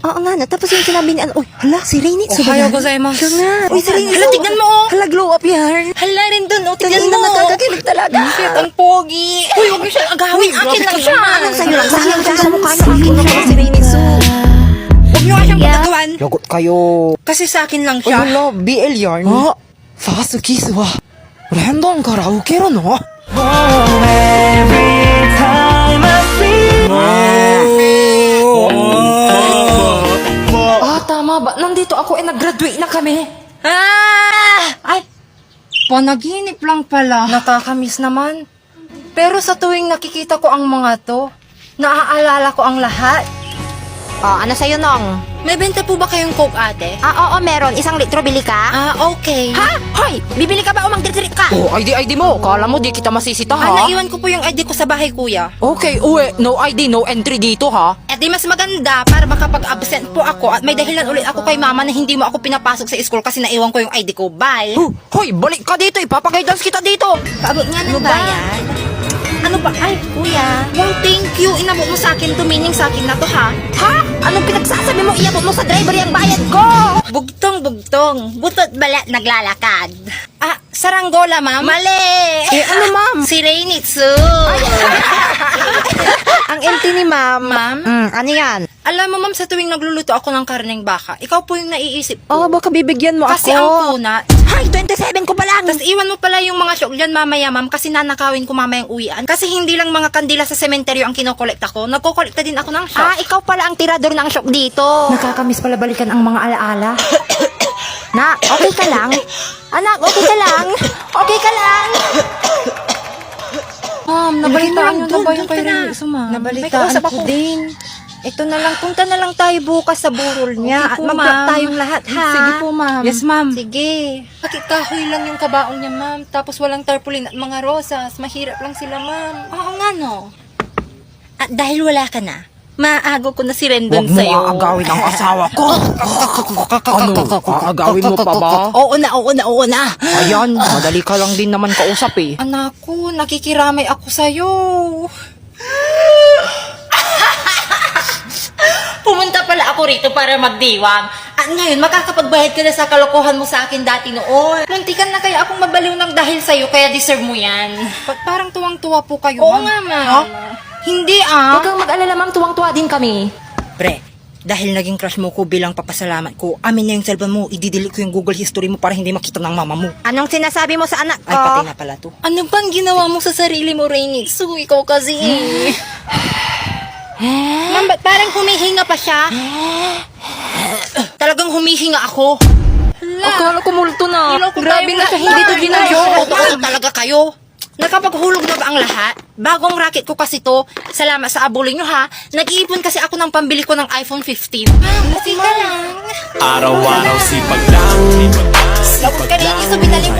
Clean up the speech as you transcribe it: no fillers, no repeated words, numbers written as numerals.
Oo nga na, tapos yung sinabi ni uy, hala, si Rainit. Ohayo gozaimasu. Siya nga. Uy, si Rainit. Hala, tignan mo, oh. Hala, glow up yan. Hala rin dun, oh. Tignan Tignan mo. mo, nakakakilig talaga. Shit, ang pogi. Uy, huwag mo siyang agawin. Akin lang siya. Anong sa'yo lang? Sa'yo lang sa mukha niyo. Akin na pala si Rainit. So, Huwag niyo nga siyang patagawan. Lagot kayo. Kasi sa akin lang Uy, siya. hala, BL yarn. ファーストキスはレンドンから受けるの tama ba? Nandito ako, nag-graduate na kami. Ay, panaginip lang pala. Nakakamiss naman. Pero sa tuwing nakikita ko ang mga to, naaalala ko ang lahat. Ano sa'yo, Nong? May benta po ba kayong Coke, ate? Oo, meron. 1 litro, bili ka? Okay. Ha? Hoy! Bibili ka ba o magdidrik ka? Oh, ID mo. Kala mo di kita masisita ha? Naiwan ko po yung ID ko sa bahay, kuya. Okay, uwi. No ID, no entry dito ha? Di mas maganda para makapag-absent po ako at may dahilan ulit ako kay mama na hindi mo ako pinapasok sa school kasi naiwan ko yung ID ko. Bye! Hoy, balik ka dito. Ipapag-guidance kita dito. Paabot nga ng bayad. Ano ba? Ay, kuya. Wow, thank you. Inabot mo sa akin to. Meaning sa akin na to, ha? Ha? Anong pinagsasabi mo? Iabot mo sa driver yung bayad ko! Bugtong. Butot balat naglalakad. Saranggola, ma'am? Mali! Ano, ma'am? Si Rainitsu. Ang empty ni ma'am. Ma'am? Ano yan? Alam mo, ma'am, sa tuwing nagluluto ako ng karneng baka, ikaw po yung naiisip ko. Baka bibigyan mo Kasi ako. ang kuna, Hay, 27 ko pa lang! tas iwan mo pala yung mga syok dyan mamaya, ma'am, kasi nanakawin ko mamayang uwian. Kasi hindi lang mga kandila sa sementeryo ang kinokolekta ko, nagkokolekta din ako ng syok. Ikaw pala ang tirador ng shock dito. Nakakamiss pala balikan ang mga alaala. Nak, okay ka lang? Anak, okay ka lang? Okay ka lang? Ma'am, nabalitaan niyo na ba yung kay Rainit, ma'am? Nabalitaan May kausap ko din. Ito na lang, punta na lang tayo bukas sa burol niya Okay at po, mag-vlog ma'am. tayong lahat, ha? Sige po, ma'am. Yes, ma'am. Sige. Bakit kahoy lang yung kabaong niya, ma'am? Tapos walang tarpaulin at mga rosas. Mahirap lang sila, ma'am. Oo nga, no? At dahil wala ka na, maaagaw ko na si Rendon Huwag mo sa'yo. aagawin ang asawa ko. Ano? Aagawin mo pa ba? Oo na. Ayan, madali ka lang din naman kausap eh. Anak ko, nakikiramay ako sa'yo. Pumunta pala ako rito para magdiwang. At ngayon, makakapagbayad ka na sa kalokohan mo sa akin dati noon. Muntikan na kaya akong mabaliw ng dahil sa'yo, kaya deserve mo yan. Parang tuwang-tuwa po kayo, Oo ma'am. nga, ma'am. Hindi Huwag kang mag-alala, ma'am. Tuwang-tuwa din kami. Pre, dahil naging crush mo ko bilang papasalamat ko, amin na yung cellphone mo, i-delete ko yung Google history mo para hindi makita ng mama mo. Anong sinasabi mo sa anak ko? Ay, patay na pala to. Ano bang ginawa mo sa sarili mo, Rainitsu? Ikaw kasi Ma'am, ba't parang humihinga pa siya? Talagang humihinga ako. Akala ko multo na. Grabe na siya, hindi to ginadyo. Totoo talaga kayo. Nakapaghulog na ba ang lahat? Bagong racket ko kasi to. Salamat sa abulin nyo ha. Nag-iipon kasi ako ng pambili ko ng iPhone 15. Kasi ka lang. Araw-araw sipag lang. Labot ka rin, iso binaling